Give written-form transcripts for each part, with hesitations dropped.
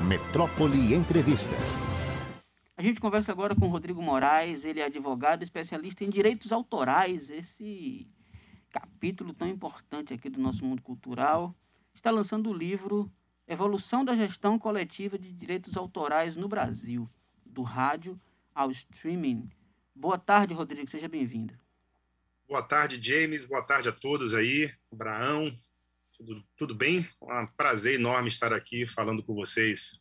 Metrópole Entrevista. A gente conversa agora com o Rodrigo Moraes, ele é advogado especialista em direitos autorais, esse capítulo tão importante aqui do nosso mundo cultural. Está lançando o livro Evolução da Gestão Coletiva de Direitos Autorais no Brasil, do rádio ao streaming. Boa tarde, Rodrigo, seja bem-vindo. Boa tarde, James, boa tarde a todos aí, Abraão, tudo bem? É um prazer enorme estar aqui falando com vocês.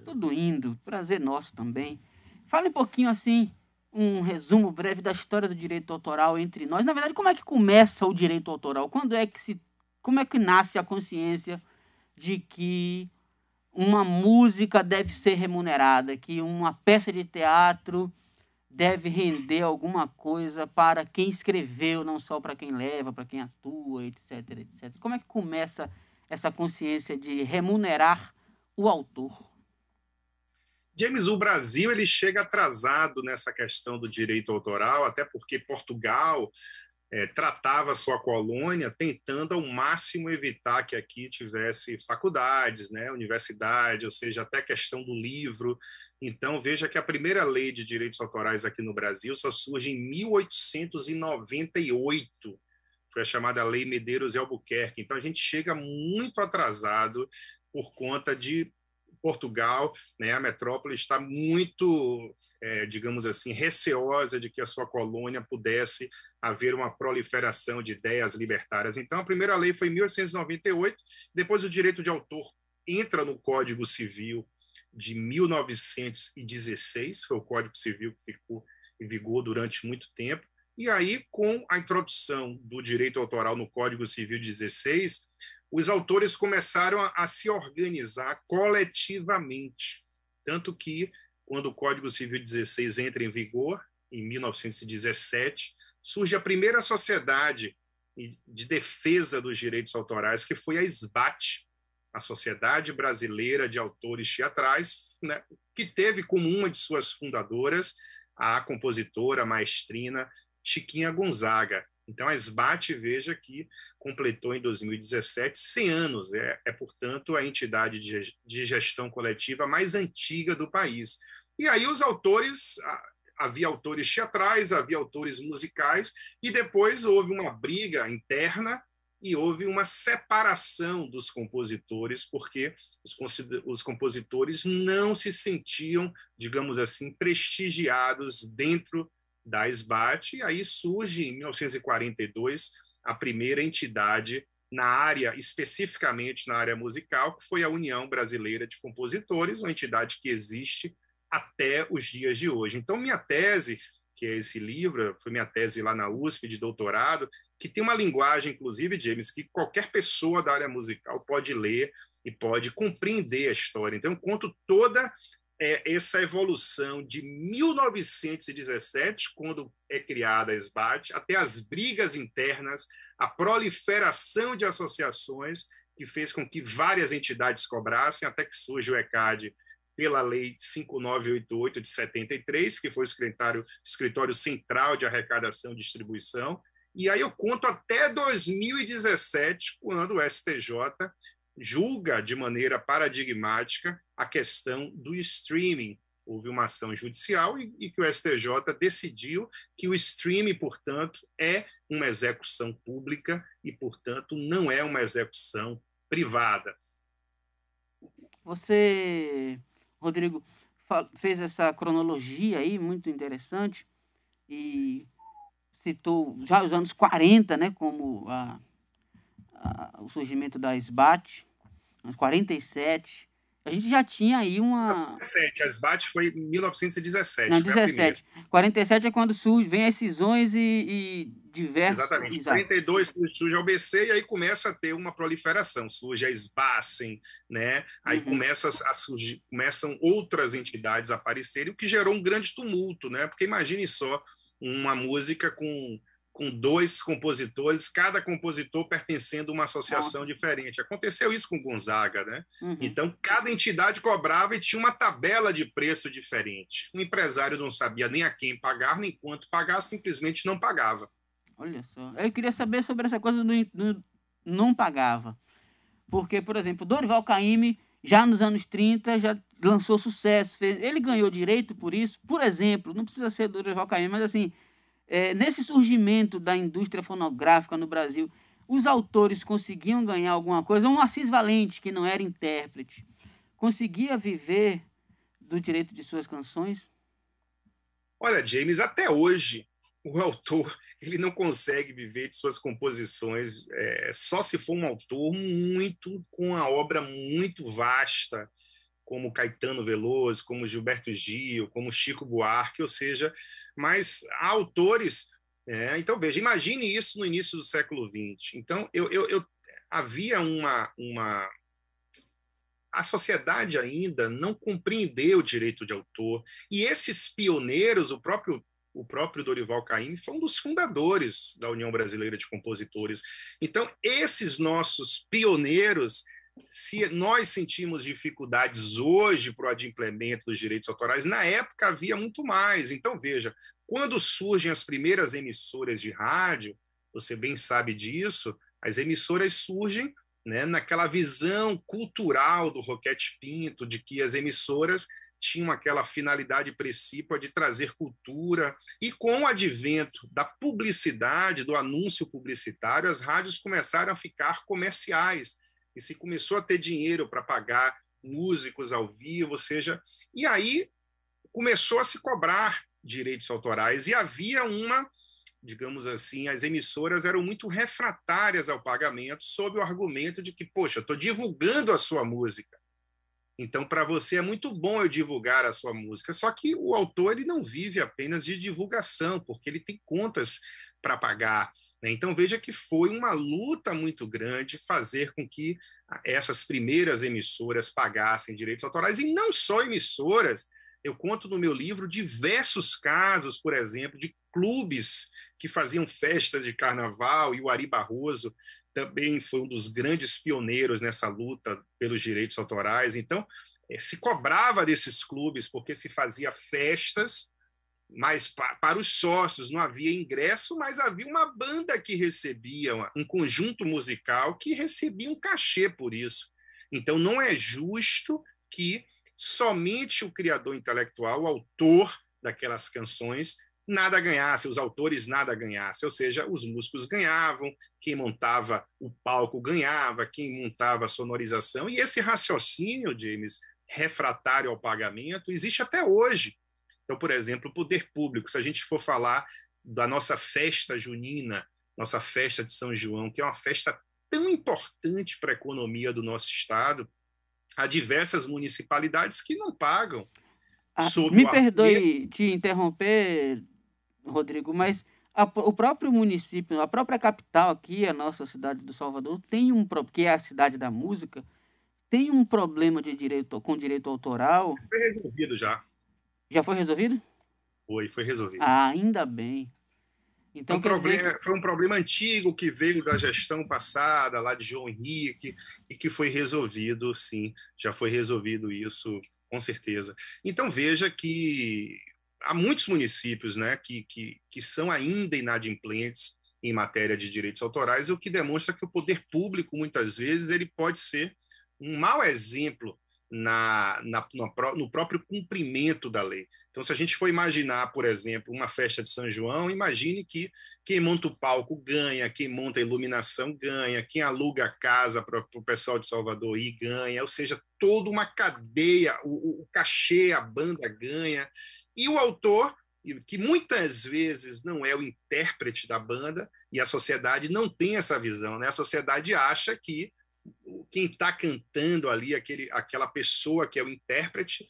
Tudo indo, prazer nosso também. Fale um pouquinho assim, um resumo breve da história do direito autoral entre nós. Na verdade, como é que começa o direito autoral? Como é que nasce a consciência de que uma música deve ser remunerada, que uma peça de teatro deve render alguma coisa para quem escreveu, não só para quem leva, para quem atua, etc, etc. Como é que começa essa consciência de remunerar o autor? James, o Brasil ele chega atrasado nessa questão do direito autoral, até porque Portugal tratava sua colônia tentando ao máximo evitar que aqui tivesse faculdades, né, universidade, ou seja, até a questão do livro. Então, veja que a primeira lei de direitos autorais aqui no Brasil só surge em 1898. Foi a chamada Lei Medeiros e Albuquerque. Então, a gente chega muito atrasado por conta de Portugal, né, a metrópole está muito, digamos assim, receosa de que a sua colônia pudesse haver uma proliferação de ideias libertárias. Então, a primeira lei foi em 1898, depois o direito de autor entra no Código Civil de 1916, foi o Código Civil que ficou em vigor durante muito tempo, e aí, com a introdução do direito autoral no Código Civil 16, os autores começaram a se organizar coletivamente. Tanto que, quando o Código Civil 16 entra em vigor, em 1917, surge a primeira sociedade de defesa dos direitos autorais, que foi a SBAT, a Sociedade Brasileira de Autores Teatrais, né, que teve como uma de suas fundadoras a compositora, maestrina Chiquinha Gonzaga. Então, a SBAT, veja que completou em 2017 100 anos. Portanto, a entidade de gestão coletiva mais antiga do país. E aí os autores, havia autores teatrais, havia autores musicais, e depois houve uma briga interna e houve uma separação dos compositores, porque os compositores não se sentiam, digamos assim, prestigiados dentro da SBAT, e aí surge, em 1942, a primeira entidade na área, especificamente na área musical, que foi a União Brasileira de Compositores, uma entidade que existe até os dias de hoje. Então, minha tese, que é esse livro, foi minha tese lá na USP de doutorado, que tem uma linguagem, inclusive, James, que qualquer pessoa da área musical pode ler e pode compreender a história. Então, eu conto toda essa evolução de 1917, quando é criada a SBAT, até as brigas internas, a proliferação de associações, que fez com que várias entidades cobrassem, até que surge o ECAD pela Lei 5988 de 73, que foi o escritório central de arrecadação e distribuição. E aí eu conto até 2017, quando o STJ julga de maneira paradigmática a questão do streaming. Houve uma ação judicial e que o STJ decidiu que o streaming, portanto, é uma execução pública e, portanto, não é uma execução privada. Você, Rodrigo, fez essa cronologia aí muito interessante e citou já os anos 40, né, como o surgimento da SBAT, anos 47. A gente já tinha aí uma... 47, a SBAT foi em 1917. Não, foi 17. 47 é quando vem as cisões e diversos... Exatamente. Em 42 surge a OBC e aí começa a ter uma proliferação. Surge a SBACEN, né? Aí começam outras entidades a aparecerem, o que gerou um grande tumulto, né? Porque imagine só uma música com dois compositores, cada compositor pertencendo a uma associação diferente. Aconteceu isso com Gonzaga, né? Então, cada entidade cobrava e tinha uma tabela de preço diferente. O empresário não sabia nem a quem pagar, nem quanto pagar, simplesmente não pagava. Olha só. Eu queria saber sobre essa coisa do não pagava. Porque, por exemplo, Dorival Caymmi, Já nos anos 30, já lançou sucesso. Ele ganhou direito por isso. Por exemplo, não precisa ser do Dorival Caymmi, mas assim, nesse surgimento da indústria fonográfica no Brasil, os autores conseguiam ganhar alguma coisa. Um Assis Valente, que não era intérprete, conseguia viver do direito de suas canções? Olha, James, até hoje o autor ele não consegue viver de suas composições, só se for um autor muito com uma obra muito vasta, como Caetano Veloso, como Gilberto Gil, como Chico Buarque, ou seja, mas há autores. Então, veja, imagine isso no início do século XX. Então, havia a sociedade ainda não compreendeu o direito de autor, e esses pioneiros, o próprio Dorival Caymmi foi um dos fundadores da União Brasileira de Compositores. Então, esses nossos pioneiros, se nós sentimos dificuldades hoje para o adimplemento dos direitos autorais, na época havia muito mais. Então, veja, quando surgem as primeiras emissoras de rádio, você bem sabe disso, as emissoras surgem, né, naquela visão cultural do Roquete Pinto, de que as emissoras tinham aquela finalidade precípua de trazer cultura, e com o advento da publicidade, do anúncio publicitário, as rádios começaram a ficar comerciais, e se começou a ter dinheiro para pagar músicos ao vivo, ou seja, e aí começou a se cobrar direitos autorais, e havia digamos assim, as emissoras eram muito refratárias ao pagamento, sob o argumento de que, poxa, eu estou divulgando a sua música, então para você é muito bom eu divulgar a sua música. Só que o autor ele não vive apenas de divulgação, porque ele tem contas para pagar, né? Então veja que foi uma luta muito grande fazer com que essas primeiras emissoras pagassem direitos autorais, e não só emissoras. Eu conto no meu livro diversos casos, por exemplo, de clubes que faziam festas de carnaval, e o Ari Barroso também foi um dos grandes pioneiros nessa luta pelos direitos autorais. Então, se cobrava desses clubes porque se fazia festas, mas para os sócios não havia ingresso, mas havia uma banda que recebia, um conjunto musical que recebia um cachê por isso. Então, não é justo que somente o criador intelectual, o autor daquelas canções, nada ganhasse, os autores nada ganhassem, ou seja, os músicos ganhavam, quem montava o palco ganhava, quem montava a sonorização, e esse raciocínio, James, refratário ao pagamento, existe até hoje. Então, por exemplo, o poder público, se a gente for falar da nossa festa junina, nossa festa de São João, que é uma festa tão importante para a economia do nosso estado, há diversas municipalidades que não pagam. Me perdoe te interromper, Rodrigo, mas o próprio município, a própria capital aqui, a nossa cidade do Salvador, que é a cidade da música, tem um problema com direito autoral. Foi resolvido já. Já foi resolvido? Foi resolvido. Ainda bem. Então, foi um problema antigo que veio da gestão passada, lá de João Henrique, e que foi resolvido, sim, já foi resolvido isso, com certeza. Então, veja que há muitos municípios, né, que são ainda inadimplentes em matéria de direitos autorais, o que demonstra que o poder público, muitas vezes, ele pode ser um mau exemplo no próprio cumprimento da lei. Então, se a gente for imaginar, por exemplo, uma festa de São João, imagine que quem monta o palco ganha, quem monta a iluminação ganha, quem aluga a casa para o pessoal de Salvador ir ganha, ou seja, toda uma cadeia, o cachê, a banda ganha, e o autor, que muitas vezes não é o intérprete da banda, e a sociedade não tem essa visão, né? A sociedade acha que quem está cantando ali, aquela pessoa que é o intérprete,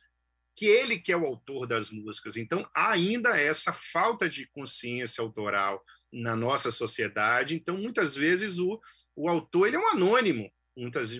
que ele que é o autor das músicas. Então, há ainda essa falta de consciência autoral na nossa sociedade. Então, muitas vezes, o autor ele é um anônimo.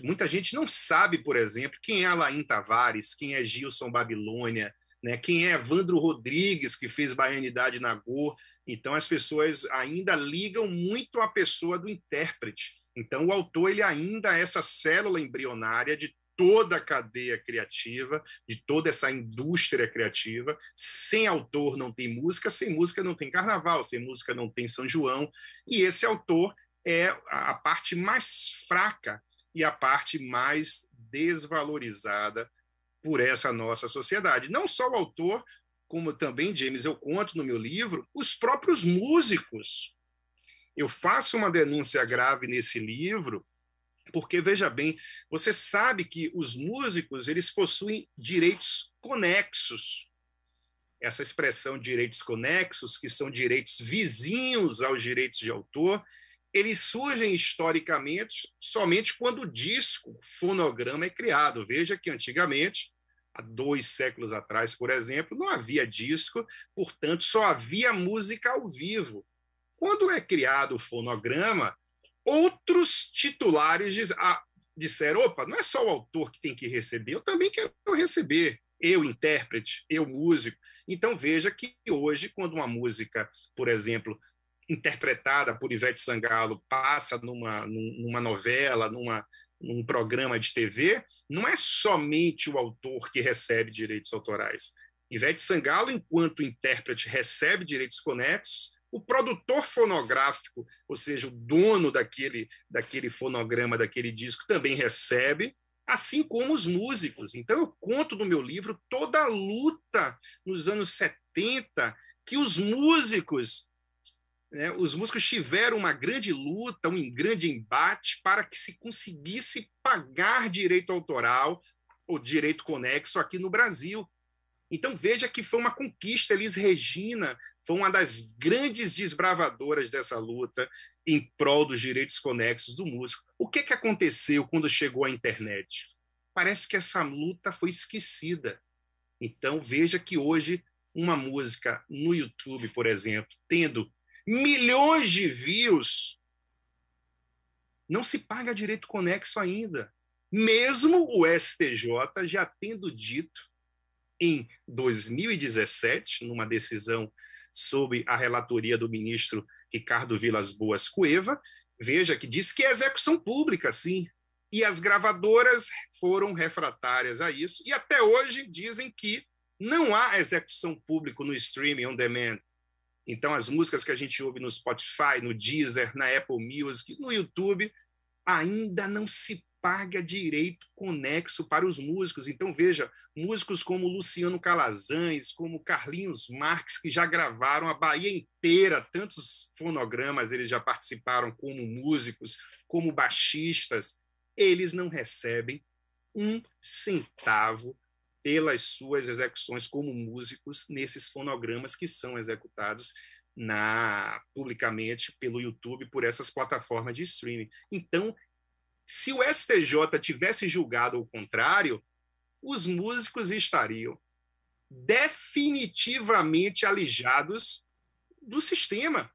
Muita gente não sabe, por exemplo, quem é Alain Tavares, quem é Gilson Babilônia, né? Quem é Evandro Rodrigues, que fez Baianidade na Go. Então, as pessoas ainda ligam muito à pessoa do intérprete. Então, o autor ele ainda é essa célula embrionária de toda a cadeia criativa, de toda essa indústria criativa. Sem autor não tem música, sem música não tem carnaval, sem música não tem São João. E esse autor é a parte mais fraca e a parte mais desvalorizada por essa nossa sociedade. Não só o autor, como também, James, eu conto no meu livro, os próprios músicos. Eu faço uma denúncia grave nesse livro, porque, veja bem, você sabe que os músicos eles possuem direitos conexos. Essa expressão direitos conexos, que são direitos vizinhos aos direitos de autor, eles surgem historicamente somente quando o disco, fonograma é criado. Veja que antigamente, há 2 séculos atrás, por exemplo, não havia disco, portanto, só havia música ao vivo. Quando é criado o fonograma, outros titulares disseram, opa, não é só o autor que tem que receber, eu também quero receber, eu intérprete, eu músico. Então veja que hoje, quando uma música, por exemplo, interpretada por Ivete Sangalo passa numa novela, num programa de TV, não é somente o autor que recebe direitos autorais. Ivete Sangalo, enquanto intérprete, recebe direitos conexos, o produtor fonográfico, ou seja, o dono daquele fonograma, daquele disco, também recebe, assim como os músicos. Então, eu conto no meu livro toda a luta nos anos 70 que os músicos tiveram uma grande luta, um grande embate para que se conseguisse pagar direito autoral ou direito conexo aqui no Brasil. Então, veja que foi uma conquista. Elis Regina foi uma das grandes desbravadoras dessa luta em prol dos direitos conexos do músico. O que aconteceu quando chegou a internet? Parece que essa luta foi esquecida. Então, veja que hoje uma música no YouTube, por exemplo, tendo milhões de views, não se paga direito conexo ainda. Mesmo o STJ já tendo dito em 2017, numa decisão sob a relatoria do ministro Ricardo Vilas Boas Cueva, veja que diz que é execução pública, sim. E as gravadoras foram refratárias a isso, e até hoje dizem que não há execução pública no streaming on demand. Então, as músicas que a gente ouve no Spotify, no Deezer, na Apple Music, no YouTube, ainda não se paga direito conexo para os músicos. Então, veja, músicos como Luciano Calazans, como Carlinhos Marques, que já gravaram a Bahia inteira, tantos fonogramas eles já participaram como músicos, como baixistas, eles não recebem 1 centavo pelas suas execuções como músicos nesses fonogramas que são executados publicamente pelo YouTube, por essas plataformas de streaming. Então, se o STJ tivesse julgado o contrário, os músicos estariam definitivamente alijados do sistema.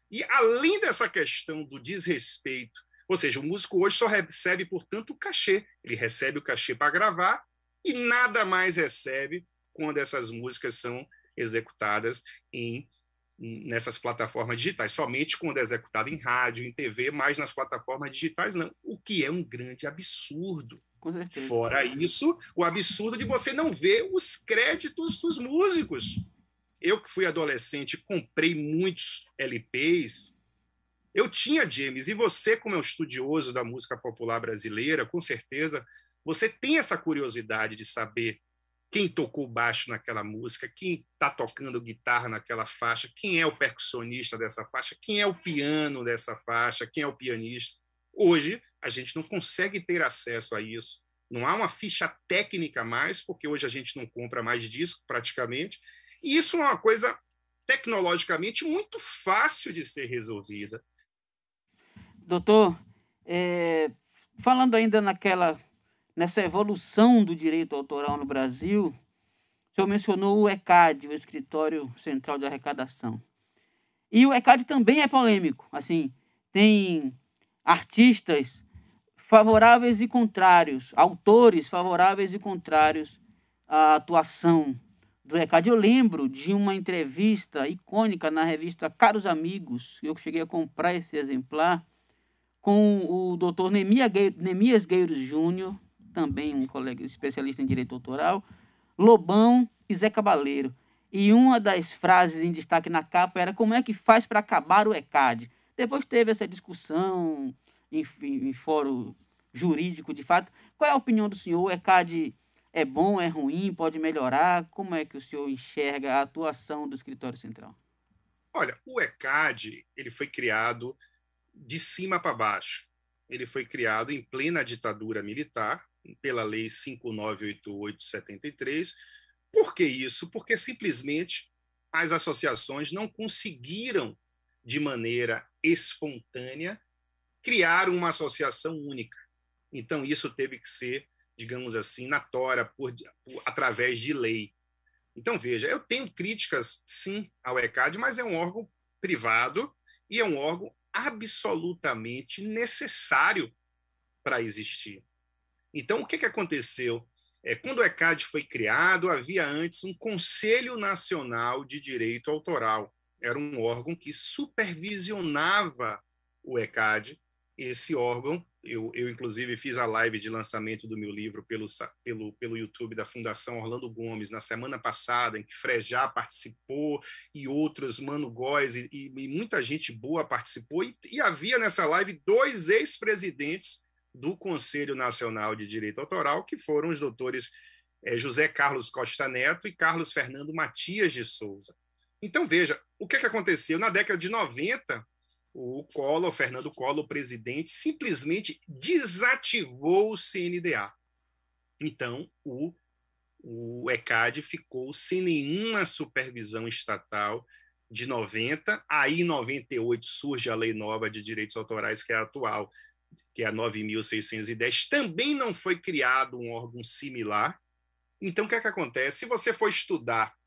E além dessa questão do desrespeito, ou seja, o músico hoje só recebe, portanto, o cachê. Ele recebe o cachê para gravar e nada mais recebe quando essas músicas são executadas nessas plataformas digitais, somente quando é executado em rádio, em TV, mas nas plataformas digitais não, o que é um grande absurdo. Com certeza. Fora isso, o absurdo de você não ver os créditos dos músicos. Eu que fui adolescente, comprei muitos LPs, eu tinha, James, e você, como é um estudioso da música popular brasileira, com certeza, você tem essa curiosidade de saber quem tocou baixo naquela música, quem está tocando guitarra naquela faixa, quem é o percussionista dessa faixa, quem é o piano dessa faixa, quem é o pianista. Hoje, a gente não consegue ter acesso a isso. Não há uma ficha técnica mais, porque hoje a gente não compra mais disco, praticamente. E isso é uma coisa tecnologicamente muito fácil de ser resolvida. Doutor, falando ainda nessa evolução do direito autoral no Brasil, o senhor mencionou o ECAD, o Escritório Central de Arrecadação. E o ECAD também é polêmico. Assim, tem artistas favoráveis e contrários, autores favoráveis e contrários à atuação do ECAD. Eu lembro de uma entrevista icônica na revista Caros Amigos, eu cheguei a comprar esse exemplar, com o doutor Nemias Gueiros Júnior, também um colega especialista em direito autoral, Lobão e Zé Cabaleiro. E uma das frases em destaque na capa era: como é que faz para acabar o ECAD? Depois teve essa discussão em fórum jurídico de fato. Qual é a opinião do senhor? O ECAD é bom, é ruim, pode melhorar? Como é que o senhor enxerga a atuação do Escritório Central? Olha, o ECAD ele foi criado de cima para baixo. Ele foi criado em plena ditadura militar, pela Lei 5988/73. Por que isso? Porque simplesmente as associações não conseguiram, de maneira espontânea, criar uma associação única. Então, isso teve que ser, digamos assim, na tora, através de lei. Então, veja, eu tenho críticas, sim, ao ECAD, mas é um órgão privado e é um órgão absolutamente necessário para existir. Então, o que aconteceu? Quando o ECAD foi criado, havia antes um Conselho Nacional de Direito Autoral. Era um órgão que supervisionava o ECAD. Esse órgão, eu inclusive fiz a live de lançamento do meu livro pelo YouTube da Fundação Orlando Gomes na semana passada, em que Frejá participou e outros, Mano Góes e muita gente boa participou. E havia nessa live 2 ex-presidentes do Conselho Nacional de Direito Autoral, que foram os doutores José Carlos Costa Neto e Carlos Fernando Matias de Souza. Então, veja, o que aconteceu? Na década de 90, o Fernando Collor, presidente, simplesmente desativou o CNDA. Então, o ECAD ficou sem nenhuma supervisão estatal de 90. Aí, em 98, surge a Lei Nova de Direitos Autorais, que é a atual, que é a 9.610. Também não foi criado um órgão similar. Então, o que acontece? Se você for estudar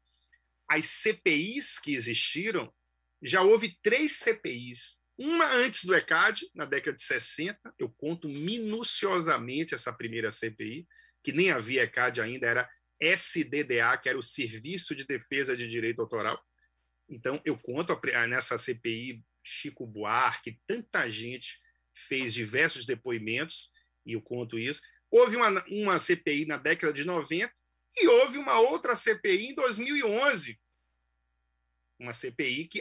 as CPIs que existiram, já houve 3 CPIs. Uma antes do ECAD, na década de 60, eu conto minuciosamente essa primeira CPI, que nem havia ECAD ainda, era SDDA, que era o Serviço de Defesa de Direito Autoral. Então, eu conto nessa CPI, Chico Buarque, tanta gente fez diversos depoimentos, e eu conto isso. Houve uma CPI na década de 90 e houve uma outra CPI em 2011. Uma CPI que,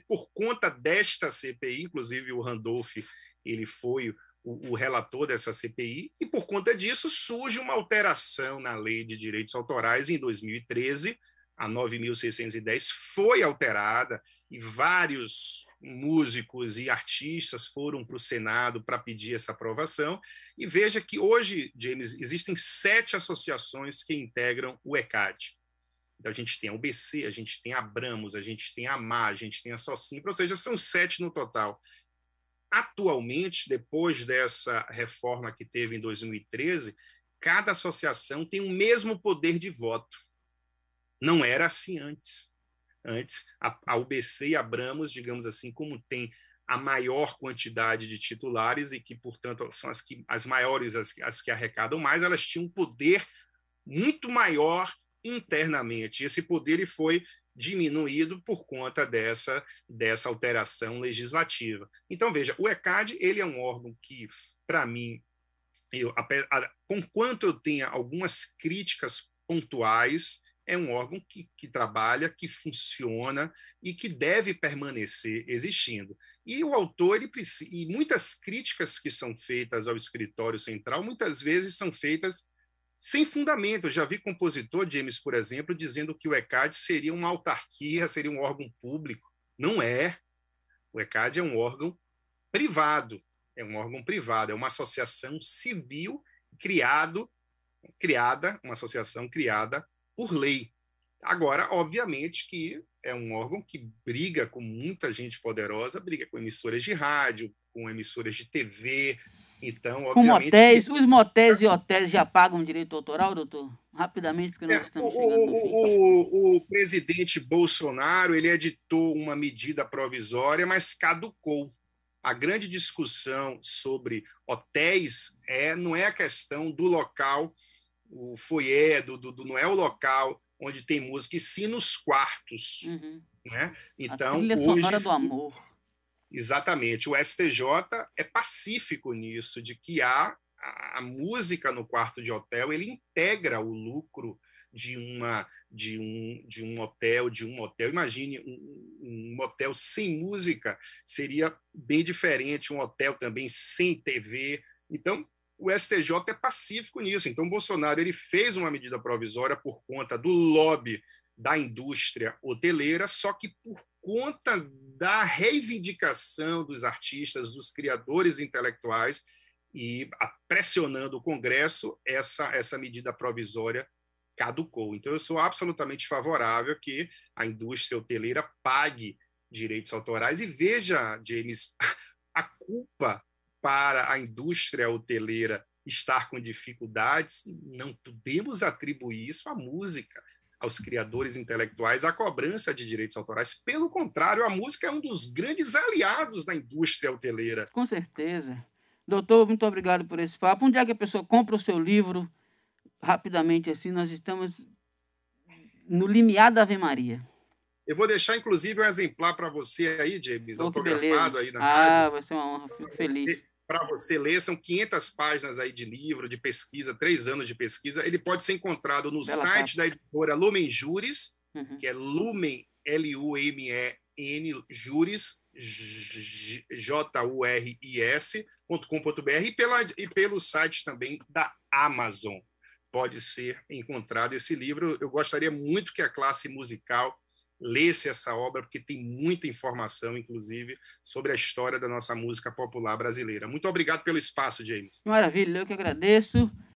por conta desta CPI, inclusive o Randolph, ele foi o relator dessa CPI, e por conta disso surge uma alteração na Lei de Direitos Autorais em 2013, a 9.610 foi alterada, e vários músicos e artistas foram para o Senado para pedir essa aprovação. E veja que hoje, James, existem 7 associações que integram o ECAD. Então, a gente tem a UBC, a gente tem a Abramos, a gente tem a AMAR, a gente tem a Socimpro, ou seja, são 7 no total. Atualmente, depois dessa reforma que teve em 2013, cada associação tem o mesmo poder de voto. Não era assim antes. Antes, a UBC e a Abramos, digamos assim, como tem a maior quantidade de titulares e que, portanto, são as maiores, as que arrecadam mais, elas tinham um poder muito maior internamente. Esse poder ele foi diminuído por conta dessa alteração legislativa. Então, veja, o ECAD ele é um órgão que, para mim, conquanto eu tenha algumas críticas pontuais, é um órgão que trabalha, que funciona e que deve permanecer existindo. E o autor, e muitas críticas que são feitas ao Escritório Central, muitas vezes são feitas sem fundamento. Eu já vi compositor, James, por exemplo, dizendo que o ECAD seria uma autarquia, seria um órgão público. Não é. O ECAD é um órgão privado. É um órgão privado, é uma associação civil uma associação criada por lei. Agora, obviamente que é um órgão que briga com muita gente poderosa, briga com emissoras de rádio, com emissoras de TV. Então, com obviamente... motéis, os motéis e hotéis já pagam direito autoral, doutor? Rapidamente, porque nós estamos chegando no fim. O presidente Bolsonaro, ele editou uma medida provisória, mas caducou. A grande discussão sobre hotéis não é a questão do local, o foyer, não é o local onde tem música, e sim nos quartos. Uhum. Né? Então, a trilha sonora do amor. Exatamente. O STJ é pacífico nisso, de que a música no quarto de hotel ele integra o lucro de um hotel, de um motel. Imagine um motel sem música, seria bem diferente, um hotel também sem TV. Então, o STJ é pacífico nisso. Então, Bolsonaro ele fez uma medida provisória por conta do lobby da indústria hoteleira, só que por conta da reivindicação dos artistas, dos criadores intelectuais, e pressionando o Congresso, essa medida provisória caducou. Então, eu sou absolutamente favorável que a indústria hoteleira pague direitos autorais. E veja, James, a culpa para a indústria hoteleira estar com dificuldades, não podemos atribuir isso à música, aos criadores intelectuais, à cobrança de direitos autorais. Pelo contrário, a música é um dos grandes aliados da indústria hoteleira. Com certeza. Doutor, muito obrigado por esse papo. Onde é que a pessoa compra o seu livro? Rapidamente, assim, nós estamos no limiar da Ave Maria. Eu vou deixar, inclusive, um exemplar para você aí, James, autografado aí na rádio. Vai ser uma honra, fico feliz. Para você ler, são 500 páginas aí de livro, de pesquisa, 3 anos de pesquisa. Ele pode ser encontrado no site da editora Lumen Juris, que é Lumen, L-U-M-E-N, Juris, Juris.com.br, e pelo site também da Amazon pode ser encontrado esse livro. Eu gostaria muito que a classe musical lesse essa obra, porque tem muita informação, inclusive, sobre a história da nossa música popular brasileira. Muito obrigado pelo espaço, James. Maravilha, eu que agradeço.